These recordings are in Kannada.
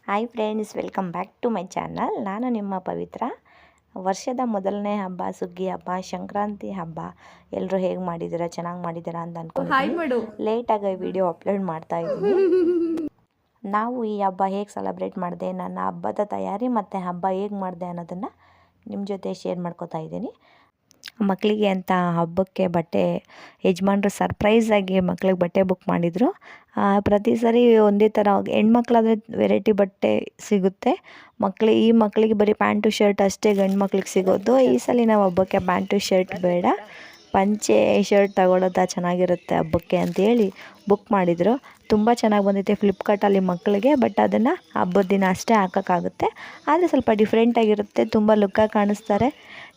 Hi friends, welcome back to my channel. ನಾನು ನಿಮ್ಮ ಪವಿತ್ರ. ವರ್ಷದ ಮೊದಲನೇ ಹಬ್ಬ ಸುಗ್ಗಿ ಹಬ್ಬ, ಸಂಕ್ರಾಂತಿ ಹಬ್ಬ ಎಲ್ಲರೂ ಹೇಗೆ ಮಾಡಿದ್ದೀರಾ, ಚೆನ್ನಾಗಿ ಮಾಡಿದ್ದೀರಾ ಅಂತ ಅಂದ್ಕೊಂಡು ಲೇಟಾಗಿ ವಿಡಿಯೋ ಅಪ್ಲೋಡ್ ಮಾಡ್ತಾ ಇದ್ದೀನಿ. ನಾವು ಈ ಹಬ್ಬ ಹೇಗೆ ಸೆಲೆಬ್ರೇಟ್ ಮಾಡಿದೆ, ನನ್ನ ಹಬ್ಬದ ತಯಾರಿ ಮತ್ತು ಹಬ್ಬ ಹೇಗೆ ಮಾಡಿದೆ ಅನ್ನೋದನ್ನು ನಿಮ್ಮ ಜೊತೆ ಶೇರ್ ಮಾಡ್ಕೋತಾ ಇದ್ದೀನಿ. ಮಕ್ಕಳಿಗೆ ಅಂತ ಹಬ್ಬಕ್ಕೆ ಬಟ್ಟೆ ಯಜಮಾನ್ರು ಸರ್ಪ್ರೈಸಾಗಿ ಮಕ್ಳಿಗೆ ಬಟ್ಟೆ ಬುಕ್ ಮಾಡಿದರು. ಪ್ರತಿ ಸರಿ ಒಂದೇ ಥರ ಹೆಣ್ಮಕ್ಳಾದರೆ ವೆರೈಟಿ ಬಟ್ಟೆ ಸಿಗುತ್ತೆ. ಈ ಮಕ್ಕಳಿಗೆ ಬರೀ ಪ್ಯಾಂಟು ಶರ್ಟ್ ಅಷ್ಟೇ ಗಂಡು ಮಕ್ಳಿಗೆ ಸಿಗೋದು. ಈ ಸಲ ನಾವು ಹಬ್ಬಕ್ಕೆ ಪ್ಯಾಂಟು ಶರ್ಟ್ ಬೇಡ, ಪಂಚೆ ಶರ್ಟ್ ತಗೊಳ್ಳೋದ ಚೆನ್ನಾಗಿರುತ್ತೆ ಹಬ್ಬಕ್ಕೆ ಅಂತೇಳಿ ಬುಕ್ ಮಾಡಿದರು. ತುಂಬ ಚೆನ್ನಾಗಿ ಬಂದೈತೆ ಫ್ಲಿಪ್ಕಾರ್ಟಲ್ಲಿ ಮಕ್ಕಳಿಗೆ. ಬಟ್ ಅದನ್ನು ಹಬ್ಬದ ದಿನ ಅಷ್ಟೇ ಹಾಕೋಕ್ಕಾಗುತ್ತೆ. ಆದರೆ ಸ್ವಲ್ಪ ಡಿಫ್ರೆಂಟಾಗಿರುತ್ತೆ, ತುಂಬ ಲುಕ್ಕಾಗಿ ಕಾಣಿಸ್ತಾರೆ,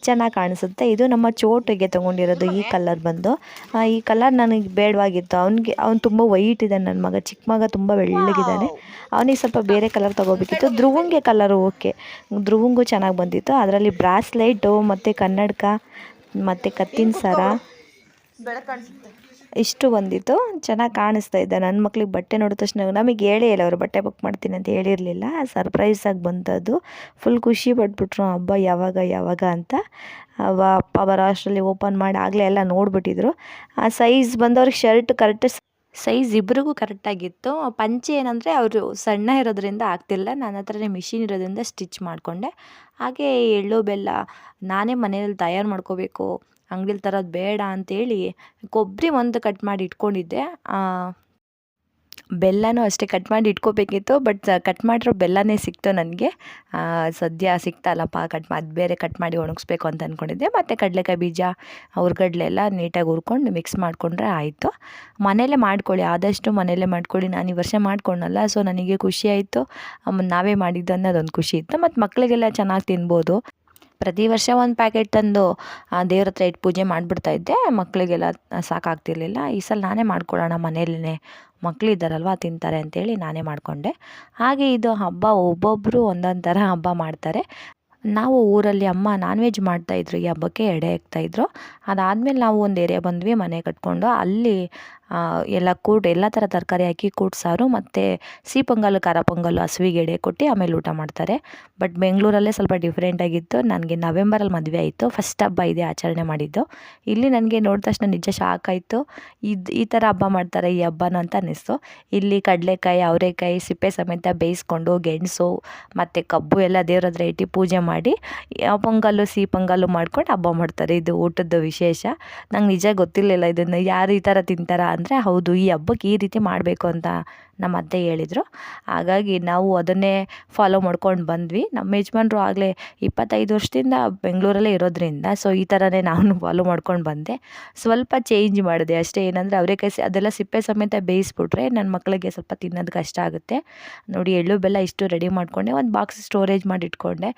ಚೆನ್ನಾಗಿ ಕಾಣಿಸುತ್ತೆ. ಇದು ನಮ್ಮ ಚೋಟಿಗೆ ತೊಗೊಂಡಿರೋದು. ಈ ಕಲರ್ ಬಂದು ಈ ಕಲರ್ ನನಗೆ ಬೇಡವಾಗಿತ್ತು. ಅವ್ನು ತುಂಬ ವೈಟ್ ಇದೆ, ನನ್ನ ಮಗ ಚಿಕ್ಕ ಮಗ ತುಂಬ ಬೆಳ್ಳಗಿದ್ದಾನೆ. ಅವನಿಗೆ ಸ್ವಲ್ಪ ಬೇರೆ ಕಲರ್ ತೊಗೋಬೇಕಿತ್ತು. ಧ್ರುವಂಗೆ ಕಲರು ಓಕೆ, ಧ್ರುವಂಗೂ ಚೆನ್ನಾಗಿ ಬಂದಿತ್ತು. ಅದರಲ್ಲಿ ಬ್ರಾಸ್ಲೈಟು ಮತ್ತು ಕನ್ನಡಕ ಮತ್ತು ಕತ್ತಿನ ಸರ ಇಷ್ಟು ಬಂದಿತ್ತು. ಚೆನ್ನಾಗಿ ಕಾಣಿಸ್ತಾ ಇದ್ದ. ನನ್ನ ಮಕ್ಳಿಗೆ ಬಟ್ಟೆ ನೋಡಿದ ತಕ್ಷಣ ನಮಗೆ ಹೇಳೇ ಇಲ್ಲ, ಅವರು ಬಟ್ಟೆ ಬುಕ್ ಮಾಡ್ತೀನಿ ಅಂತ ಹೇಳಿರಲಿಲ್ಲ. ಸರ್ಪ್ರೈಸಾಗಿ ಬಂದದ್ದು. ಫುಲ್ ಖುಷಿ ಪಟ್ಬಿಟ್ರು, ಹಬ್ಬ ಯಾವಾಗ ಅಂತ. ಅಪ್ಪ ಬರೋ ಅಷ್ಟರಲ್ಲಿ ಓಪನ್ ಮಾಡಿ ಆಗಲೇ ಎಲ್ಲ ನೋಡಿಬಿಟ್ಟಿದ್ರು. ಆ ಸೈಜ್ ಬಂದವ್ರಿಗೆ ಶರ್ಟ್ ಕರೆಕ್ಟ್ ಸೈಜ್ ಇಬ್ಬರಿಗೂ ಕರೆಕ್ಟಾಗಿತ್ತು. ಪಂಚೆ ಏನಂದರೆ ಅವರು ಸಣ್ಣ ಇರೋದ್ರಿಂದ ಆಗ್ತಿಲ್ಲ, ನನ್ನ ಹತ್ರನೇ ಮಿಷಿನ್ ಇರೋದ್ರಿಂದ ಸ್ಟಿಚ್ ಮಾಡಿಕೊಂಡೆ. ಹಾಗೆ ಎಳ್ಳು ಬೆಲ್ಲ ನಾನೇ ಮನೆಯಲ್ಲಿ ತಯಾರು ಮಾಡ್ಕೋಬೇಕು, ಅಂಗಡಿಲಿ ತರೋದು ಬೇಡ ಅಂತೇಳಿ ಕೊಬ್ಬರಿ ಒಂದು ಕಟ್ ಮಾಡಿ ಇಟ್ಕೊಂಡಿದ್ದೆ. ಬೆಲ್ಲನೂ ಅಷ್ಟೇ ಕಟ್ ಮಾಡಿ ಇಟ್ಕೋಬೇಕಿತ್ತು. ಬಟ್ ಕಟ್ ಮಾಡಿರೋ ಬೆಲ್ಲನೇ ಸಿಕ್ತು ನನಗೆ. ಸದ್ಯ ಸಿಕ್ತಲ್ಲಪ್ಪ, ಬೇರೆ ಕಟ್ ಮಾಡಿ ಒಣಗಿಸ್ಬೇಕು ಅಂತ ಅಂದ್ಕೊಂಡಿದ್ದೆ. ಮತ್ತು ಕಡಲೆಕಾಯಿ ಬೀಜ, ಹುರ್ಗಡ್ಲೆ ಎಲ್ಲ ನೀಟಾಗಿ ಹುರ್ಕೊಂಡು ಮಿಕ್ಸ್ ಮಾಡಿಕೊಂಡ್ರೆ ಆಯಿತು. ಮನೆಯಲ್ಲೇ ಮಾಡ್ಕೊಳ್ಳಿ, ಆದಷ್ಟು ಮನೆಯಲ್ಲೇ ಮಾಡ್ಕೊಳ್ಳಿ. ನಾನು ಈ ವರ್ಷ ಮಾಡ್ಕೊಂಡಲ್ಲ, ಸೊ ನನಗೆ ಖುಷಿ ಆಯಿತು. ನಾವೇ ಮಾಡಿದ್ದು ಅನ್ನೋದೊಂದು ಖುಷಿ ಇತ್ತು. ಮತ್ತು ಮಕ್ಕಳಿಗೆಲ್ಲ ಚೆನ್ನಾಗಿ ತಿನ್ಬೋದು. ಪ್ರತಿ ವರ್ಷ ಒಂದು ಪ್ಯಾಕೆಟ್ ತಂದು ದೇವ್ರ ಹತ್ರ ಇಟ್ಟು ಪೂಜೆ ಮಾಡಿಬಿಡ್ತಾಯಿದ್ದೆ. ಮಕ್ಕಳಿಗೆಲ್ಲ ಸಾಕಾಗ್ತಿರ್ಲಿಲ್ಲ. ಈ ಸಲ ನಾನೇ ಮಾಡ್ಕೊಳ್ಳೋಣ, ಮನೆಯಲ್ಲೇ ಮಕ್ಕಳಿದ್ದಾರಲ್ವ ತಿಂತಾರೆ ಅಂತೇಳಿ ನಾನೇ ಮಾಡಿಕೊಂಡೆ. ಹಾಗೆ ಇದು ಹಬ್ಬ ಒಬ್ಬೊಬ್ಬರು ಒಂದೊಂದು ಥರ ಹಬ್ಬ ಮಾಡ್ತಾರೆ. ನಾವು ಊರಲ್ಲಿ ಅಮ್ಮ ನಾನ್ ವೆಜ್ ಮಾಡ್ತಾಯಿದ್ರು, ಈ ಹಬ್ಬಕ್ಕೆ ಎಡೆ ಹಾಕ್ತಾಯಿದ್ರು. ಅದಾದಮೇಲೆ ನಾವು ಒಂದು ಏರಿಯಾ ಬಂದ್ವಿ, ಮನೆ ಕಟ್ಕೊಂಡು. ಅಲ್ಲಿ ಎಲ್ಲ ಥರ ತರಕಾರಿ ಹಾಕಿ ಕೂಟ್ ಸಾರು ಮತ್ತು ಸಿಹಿ ಪೊಂಗಲ್, ಖಾರ ಪೊಂಗಲ್, ಹಸುವಿಗೆ ಎಡೆ ಕೊಟ್ಟು ಆಮೇಲೆ ಊಟ ಮಾಡ್ತಾರೆ. ಬಟ್ ಬೆಂಗಳೂರಲ್ಲೇ ಸ್ವಲ್ಪ ಡಿಫ್ರೆಂಟಾಗಿತ್ತು. ನನಗೆ ನವೆಂಬರಲ್ಲಿ ಮದುವೆ ಆಯಿತು, ಫಸ್ಟ್ ಹಬ್ಬ ಇದೇ ಆಚರಣೆ ಮಾಡಿದ್ದು. ಇಲ್ಲಿ ನನಗೆ ನೋಡಿದ ತಕ್ಷಣ ನಿಜ ಶಾಕ್ ಆಯಿತು. ಈ ಥರ ಹಬ್ಬ ಮಾಡ್ತಾರೆ ಈ ಹಬ್ಬನ ಅಂತ ಅನ್ನಿಸ್ತು. ಇಲ್ಲಿ ಕಡಲೆಕಾಯಿ, ಅವರೆಕಾಯಿ ಸಿಪ್ಪೆ ಸಮೇತ ಬೇಯಿಸ್ಕೊಂಡು, ಗೆಣಸು ಮತ್ತು ಕಬ್ಬು ಎಲ್ಲ ದೇವ್ರ ಹತ್ರ ಇಟ್ಟು ಪೂಜೆ ಮಾಡಿ ಪೊಂಗಲ್ಲು, ಸಿಹಿ ಪೊಂಗಲ್ಲು ಮಾಡ್ಕೊಂಡು ಹಬ್ಬ ಮಾಡ್ತಾರೆ. ಇದು ಊಟದ ವಿಶೇಷ. ನಂಗೆ ನಿಜ ಗೊತ್ತಿರಲಿಲ್ಲ ಇದನ್ನು ಯಾರು ಈ ಥರ ತಿಂತಾರ ಅಂದರೆ, ಹೌದು ಈ ಹಬ್ಬಕ್ಕೆ ಈ ರೀತಿ ಮಾಡಬೇಕು ಅಂತ ನಮ್ಮ ಅತ್ತೆ ಹೇಳಿದರು. ಹಾಗಾಗಿ ನಾವು ಅದನ್ನೇ ಫಾಲೋ ಮಾಡ್ಕೊಂಡು ಬಂದ್ವಿ. ನಮ್ಮ ಯಜಮಾನ್ರು ಆಗಲೇ 25 ವರ್ಷದಿಂದ ಬೆಂಗಳೂರಲ್ಲೇ ಇರೋದ್ರಿಂದ, ಸೊ ಈ ಥರನೇ ನಾನು ಫಾಲೋ ಮಾಡ್ಕೊಂಡು ಬಂದೆ. ಸ್ವಲ್ಪ ಚೇಂಜ್ ಮಾಡಿದೆ ಅಷ್ಟೇ. ಏನಂದರೆ ಅವರೆಕಾಯಿ ಅದೆಲ್ಲ ಸಿಪ್ಪೆ ಸಮೇತ ಬೇಯಿಸ್ಬಿಟ್ರೆ ನನ್ನ ಮಕ್ಕಳಿಗೆ ಸ್ವಲ್ಪ ತಿನ್ನೋದು ಕಷ್ಟ ಆಗುತ್ತೆ. ನೋಡಿ, ಎಳ್ಳು ಬೆಲ್ಲ ಇಷ್ಟು ರೆಡಿ ಮಾಡಿಕೊಂಡೆ, ಒಂದು ಬಾಕ್ಸ್ ಸ್ಟೋರೇಜ್ ಮಾಡಿ ಇಟ್ಕೊಂಡೆ.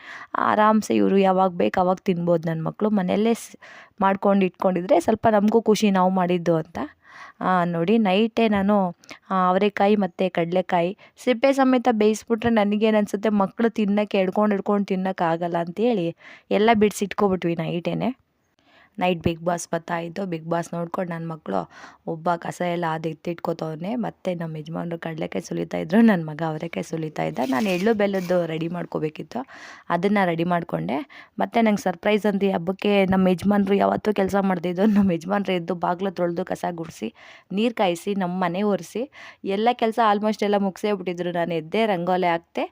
ಆರಾಮ್ಸೆ ಇವರು ಯಾವಾಗ ಬೇಕು ಅವಾಗ ತಿನ್ಬೋದು ನನ್ನ ಮಕ್ಕಳು. ಮನೆಯಲ್ಲೇ ಮಾಡ್ಕೊಂಡು ಇಟ್ಕೊಂಡಿದ್ರೆ ಸ್ವಲ್ಪ ನಮಗೂ ಖುಷಿ, ನಾವು ಮಾಡಿದ್ದು ಅಂತ. ನೋಡಿ, ನೈಟೇ ನಾನು ಅವರೆಕಾಯಿ ಮತ್ತು ಕಡಲೆಕಾಯಿ ಸಿಪ್ಪೆ ಸಮೇತ ಬೇಯಿಸ್ಬಿಟ್ರೆ ನನಗೇನು ಅನಿಸುತ್ತೆ, ಮಕ್ಕಳು ತಿನ್ನೋಕ್ಕೆ ಹಿಡ್ಕೊಂಡು ತಿನ್ನೋಕ್ಕಾಗಲ್ಲ ಅಂತೇಳಿ ಎಲ್ಲ ಬಿಡಿಸಿಟ್ಕೊಬಿಟ್ವಿ ನೈಟೇ. ನೈಟ್ ಬಿಗ್ ಬಾಸ್ ಬರ್ತಾಯಿದ್ದು. ಬಿಗ್ ಬಾಸ್ ನೋಡ್ಕೊಂಡು ನನ್ನ ಮಕ್ಕಳು ಒಬ್ಬ ಕಸ ಎಲ್ಲ ಎತ್ತಿಟ್ಕೋತವನೆ, ಮತ್ತು ನಮ್ಮ ಯಜಮಾನ್ರು ಕಡಲೆಕಾಯಿ ಸುಲಿತಾಯಿದ್ರು, ನನ್ನ ಮಗ ಅವರೆಕಾಯಿ ಸುಲಿತಾ ಇದ್ದ. ನಾನು ಎಳ್ಳು ಬೆಲ್ಲದ್ದು ರೆಡಿ ಮಾಡ್ಕೋಬೇಕಿತ್ತು, ಅದನ್ನು ರೆಡಿ ಮಾಡಿಕೊಂಡೆ. ಮತ್ತು ನಂಗೆ ಸರ್ಪ್ರೈಸ್ ಅಂತ ಈ ಹಬ್ಬಕ್ಕೆ ನಮ್ಮ ಯಜಮಾನ್ರು ಯಾವತ್ತೂ ಕೆಲಸ ಮಾಡ್ತಿದ್ದು. ನಮ್ಮ ಯಜಮಾನ್ರು ಎದ್ದು ಬಾಗಿಲು ತೊಳೆದು ಕಸ ಗುಡಿಸಿ ನೀರು ಕಾಯಿಸಿ ನಮ್ಮ ಮನೆ ಒರೆಸಿ ಎಲ್ಲ ಕೆಲಸ ಆಲ್ಮೋಸ್ಟ್ ಎಲ್ಲ ಮುಗಿಸೇ ಬಿಟ್ಟಿದ್ರು. ನಾನು ಎದ್ದೆ, ರಂಗೋಲಿ ಹಾಕ್ತೆ,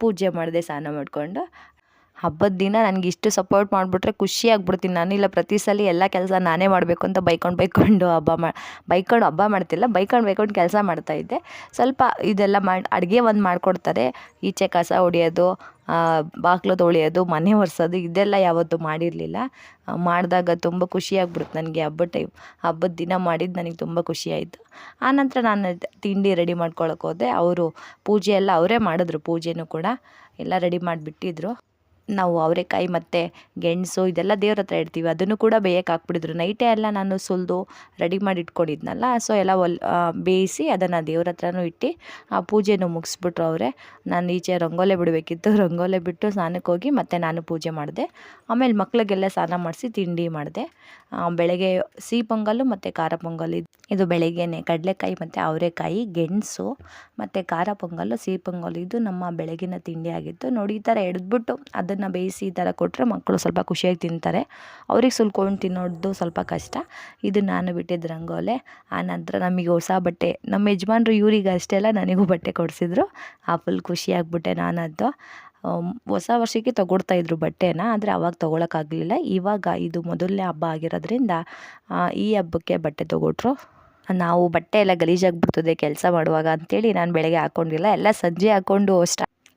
ಪೂಜೆ ಮಾಡಿದೆ ಸ್ನಾನ ಮಾಡಿಕೊಂಡು. ಹಬ್ಬದ ದಿನ ನನಗೆ ಇಷ್ಟು ಸಪೋರ್ಟ್ ಮಾಡಿಬಿಟ್ರೆ ಖುಷಿ ಆಗ್ಬಿಡ್ತೀನಿ ನಾನು. ಇಲ್ಲ ಪ್ರತಿ ಸಲ ಎಲ್ಲ ಕೆಲಸ ನಾನೇ ಮಾಡಬೇಕು ಅಂತ ಬೈಕೊಂಡು ಹಬ್ಬ ಮಾಡ್ತಿಲ್ಲ, ಬೈಕೊಂಡು ಕೆಲಸ ಮಾಡ್ತಾಯಿದ್ದೆ. ಸ್ವಲ್ಪ ಇದೆಲ್ಲ ಅಡುಗೆ ಒಂದು ಮಾಡಿಕೊಡ್ತಾರೆ. ಈಚೆ ಕಸ ಹೊಡಿಯೋದು, ಬಾಗಿಲು ತೊಳೆಯೋದು, ಮನೆ ಒರೆಸೋದು, ಇದೆಲ್ಲ ಯಾವತ್ತೂ ಮಾಡಿರಲಿಲ್ಲ. ಮಾಡಿದಾಗ ತುಂಬ ಖುಷಿಯಾಗ್ಬಿಡುತ್ತೆ ನನಗೆ. ಹಬ್ಬದ ದಿನ ಮಾಡಿದ್ದು ನನಗೆ ತುಂಬ ಖುಷಿಯಾಯಿತು. ಆನಂತರ ನಾನು ತಿಂಡಿ ರೆಡಿ ಮಾಡ್ಕೊಳಕ್ಕೆ ಹೋದೆ. ಅವರು ಪೂಜೆ ಎಲ್ಲ ಅವರೇ ಮಾಡಿದ್ರು, ಪೂಜೆನೂ ಕೂಡ ಎಲ್ಲ ರೆಡಿ ಮಾಡಿಬಿಟ್ಟಿದ್ರು. ನಾವು ಅವರೆಕಾಯಿ ಮತ್ತು ಗೆಣಸು ಇದೆಲ್ಲ ದೇವ್ರ ಹತ್ರ ಇಡ್ತೀವಿ, ಅದನ್ನು ಕೂಡ ಬೇಯಕ್ಕೆ ಹಾಕ್ಬಿಟ್ಟಿದ್ರು. ನೈಟೇ ಎಲ್ಲ ನಾನು ಸುಲಿದು ರೆಡಿ ಮಾಡಿ ಇಟ್ಕೊಂಡಿದ್ನಲ್ಲ, ಸೊ ಎಲ್ಲ ಬೇಯಿಸಿ ಅದನ್ನು ದೇವ್ರ ಹತ್ರನೂ ಇಟ್ಟು ಆ ಪೂಜೆನೂ ಮುಗಿಸ್ಬಿಟ್ರು ಅವರೇ. ನಾನು ಈಚೆ ರಂಗೋಲೆ ಬಿಡಬೇಕಿತ್ತು, ರಂಗೋಲೆ ಬಿಟ್ಟು ಸ್ನಾನಕ್ಕೆ ಹೋಗಿ ಮತ್ತು ನಾನು ಪೂಜೆ ಮಾಡಿದೆ. ಆಮೇಲೆ ಮಕ್ಕಳಿಗೆಲ್ಲ ಸ್ನಾನ ಮಾಡಿಸಿ ತಿಂಡಿ ಮಾಡಿದೆ. ಬೆಳಗ್ಗೆ ಸಿಹಿ ಪೊಂಗಲ್ಲು ಮತ್ತು ಖಾರ ಪೊಂಗಲ್ ಇದು ಬೆಳಗ್ಗೆನೆ ಕಡಲೆಕಾಯಿ ಮತ್ತು ಅವರೆಕಾಯಿ, ಗೆಣಸು ಮತ್ತು ಖಾರ ಪೊಂಗಲ್ಲು, ಸಿಹಿ ಪೊಂಗಲ್ಲು ಇದು ನಮ್ಮ ಬೆಳಗಿನ ತಿಂಡಿ ಆಗಿತ್ತು. ನೋಡಿ ಈ ಥರ ಎಡ್ದ್ಬಿಟ್ಟು ಅದನ್ನು ಬೇಯಿಸಿ ಈ ಥರ ಕೊಟ್ಟರೆ ಮಕ್ಕಳು ಸ್ವಲ್ಪ ಖುಷಿಯಾಗಿ ತಿಂತಾರೆ. ಅವ್ರಿಗೆ ಸುಲ್ಕೊಂಡು ತಿನ್ನೋದು ಸ್ವಲ್ಪ ಕಷ್ಟ. ಇದು ನಾನು ಬಿಟ್ಟಿದ್ದು ರಂಗೋಲೆ. ಆನಂತರ ನಮಗೆ ಹೊಸ ಬಟ್ಟೆ ನಮ್ಮ ಯಜಮಾನ್ರು ಇವ್ರಿಗೆ ಅಷ್ಟೇ ಅಲ್ಲ ನನಗೂ ಬಟ್ಟೆ ಕೊಡಿಸಿದ್ರು. ಫುಲ್ ಖುಷಿಯಾಗ್ಬಿಟ್ಟೆ ನಾನಂತೂ. ಹೊಸ ವರ್ಷಕ್ಕೆ ತೊಗೊಡ್ತಾಯಿದ್ರು ಬಟ್ಟೆನ, ಆದರೆ ಆವಾಗ ತೊಗೊಳಕ್ಕಾಗಲಿಲ್ಲ. ಇವಾಗ ಇದು ಮೊದಲನೇ ಹಬ್ಬ ಆಗಿರೋದ್ರಿಂದ ಈ ಹಬ್ಬಕ್ಕೆ ಬಟ್ಟೆ ತೊಗೊಟ್ರು. ನಾವು ಬಟ್ಟೆ ಎಲ್ಲ ಗಲೀಜಾಗಿಬಿಡ್ತದೆ ಕೆಲಸ ಮಾಡುವಾಗ ಅಂತೇಳಿ ನಾನು ಬೆಳಗ್ಗೆ ಹಾಕ್ಕೊಂಡಿಲ್ಲ, ಎಲ್ಲ ಸಂಜೆ ಹಾಕ್ಕೊಂಡು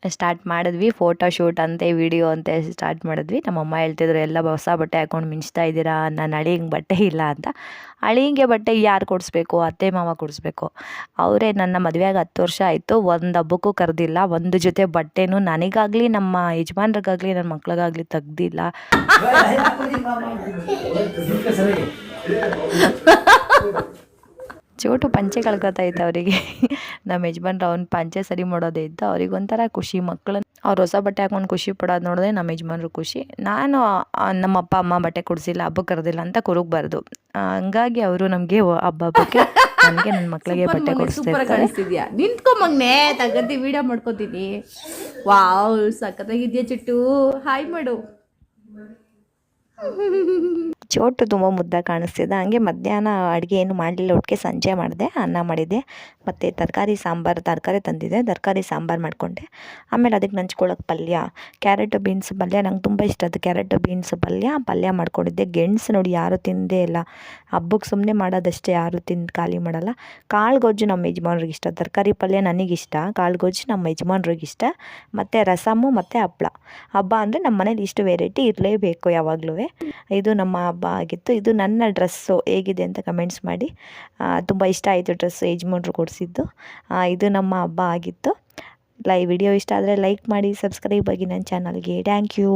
ಸ್ಟಾರ್ಟ್ ಮಾಡಿದ್ವಿ. ಫೋಟೋ ಶೂಟ್ ಅಂತೆ, ವಿಡಿಯೋ ಅಂತೆ ಸ್ಟಾರ್ಟ್ ಮಾಡಿದ್ವಿ. ನಮ್ಮಮ್ಮ ಹೇಳ್ತಿದ್ರು ಎಲ್ಲ ಹೊಸ ಬಟ್ಟೆ ಹಾಕ್ಕೊಂಡು ಮಿಂಚ್ತಾ ಇದ್ದೀರಾ, ನನ್ನ ಅಳಿಯಂಗೆ ಬಟ್ಟೆ ಇಲ್ಲ ಅಂತ. ಅಳಿಯಂಗೆ ಬಟ್ಟೆ ಯಾರು ಕೊಡಿಸ್ಬೇಕು? ಅತ್ತೆ ಮಾವ ಕೊಡಿಸ್ಬೇಕು. ಅವರೇ ನನ್ನ ಮದುವೆಯಾಗಿ 10 ವರ್ಷ ಆಯಿತು, ಒಂದು ಹಬ್ಬಕ್ಕೂ ಕರೆದಿಲ್ಲ, ಒಂದು ಜೊತೆ ಬಟ್ಟೆನೂ ನನಗಾಗಲಿ ನಮ್ಮ ಯಜಮಾನ್ರಿಗಾಗಲಿ ನನ್ನ ಮಕ್ಳಿಗಾಗಲಿ ತೆಗ್ದಿಲ್ಲ. ಚೋಟು ಪಂಚೆ ಕಳ್ಕೊತಾಯಿತ್ತು ಅವರಿಗೆ. ನಮ್ಮ ಯಜಮಾನ್ರು ಅವ್ನ ಪಂಚೆ ಸರಿ ಮಾಡೋದೇ ಇತ್ತು. ಅವ್ರಿಗೊಂಥರ ಖುಷಿ, ಮಕ್ಕಳನ್ನ ಅವ್ರು ಹೊಸ ಬಟ್ಟೆ ಹಾಕ್ಕೊಂಡು ಖುಷಿ ಪಡೋದು ನೋಡಿದ್ರೆ ನಮ್ಮ ಯಜಮಾನ್ರು ಖುಷಿ. ನಾನು ನಮ್ಮ ಅಪ್ಪ ಅಮ್ಮ ಬಟ್ಟೆ ಕೊಡಿಸಿಲ್ಲ, ಹಬ್ಬಕ್ಕೆ ಕರೆದಿಲ್ಲ ಅಂತ ಕುರುಗಬಾರ್ದು. ಹಂಗಾಗಿ ಅವರು ನಮಗೆ ಹಬ್ಬಕ್ಕೆ ನನಗೆ ನನ್ನ ಮಕ್ಕಳಿಗೆ ಬಟ್ಟೆ ಕೊಡಿಸ್ತಿದ್ಯಾ. ನಿಂತ್ಕೊಂಬಂಗ್ನೆ ತಗತಿ ವಿಡಿಯೋ ಮಾಡ್ಕೋತೀನಿ. ವಾವ್ ಸಖತ್ತಾಗಿದ್ಯಾ ಚಿಟ್ಟು, ಹಾಯ್ ಮಾಡು. ಚೋಟು ತುಂಬ ಮುದ್ದಾಗಿ ಕಾಣಿಸ್ತಿದ್ದ. ಹಂಗೆ ಮಧ್ಯಾಹ್ನ ಅಡುಗೆ ಏನು ಮಾಡಲಿಲ್ಲ, ಒಟ್ಟಿಗೆ ಸಂಜೆ ಮಾಡಿದೆ, ಅನ್ನ ಮಾಡಿದ್ದೆ ಮತ್ತು ತರಕಾರಿ ತಂದಿದ್ದೆ, ತರಕಾರಿ ಸಾಂಬಾರು ಮಾಡಿಕೊಂಡೆ. ಆಮೇಲೆ ಅದಕ್ಕೆ ನಂಚ್ಕೊಳ್ಳೋಕೆ ಪಲ್ಯ, ಕ್ಯಾರೆಟು ಬೀನ್ಸ್ ಪಲ್ಯ, ನಂಗೆ ತುಂಬ ಇಷ್ಟ ಅದು ಕ್ಯಾರೆಟು ಬೀನ್ಸ್ ಪಲ್ಯ ಮಾಡ್ಕೊಂಡಿದ್ದೆ. ಗೆಣಸು ನೋಡಿ ಯಾರೂ ತಿಂದೇ ಇಲ್ಲ, ಹಬ್ಬಕ್ಕೆ ಸುಮ್ಮನೆ ಮಾಡೋದಷ್ಟೇ, ಯಾರೂ ತಿಂದು ಖಾಲಿ ಮಾಡಲ್ಲ. ಕಾಳು ಗೊಜ್ಜು ನಮ್ಮ ಯಜಮಾನ್ರಿಗೆ ಇಷ್ಟ, ತರಕಾರಿ ಪಲ್ಯ ನನಗಿಷ್ಟ, ಕಾಳು ಗೊಜ್ಜು ನಮ್ಮ ಯಜಮಾನ್ರಿಗೆ ಇಷ್ಟ, ಮತ್ತು ರಸಮ್ಮು ಮತ್ತು ಹಪ್ಪಳ. ಹಬ್ಬ ಅಂದರೆ ನಮ್ಮ ಮನೇಲಿ ಇಷ್ಟು ವೆರೈಟಿ ಇರಲೇಬೇಕು ಯಾವಾಗಲೂ. ಇದು ನಮ್ಮ ಹಬ್ಬ ಆಗಿತ್ತು. ಇದು ನನ್ನ ಡ್ರೆಸ್ಸು ಹೇಗಿದೆ ಅಂತ ಕಮೆಂಟ್ಸ್ ಮಾಡಿ. ತುಂಬ ಇಷ್ಟ ಆಯಿತು ಡ್ರೆಸ್ಸು, ಯಜಮಾನ್ರು ಕೊಡಿಸಿದ್ದು. ಇದು ನಮ್ಮ ಹಬ್ಬ ಆಗಿತ್ತು. ವಿಡಿಯೋ ಇಷ್ಟ ಆದರೆ ಲೈಕ್ ಮಾಡಿ, ಸಬ್ಸ್ಕ್ರೈಬ್ ಆಗಿ ನನ್ನ ಚಾನಲ್ಗೆ. Thank you.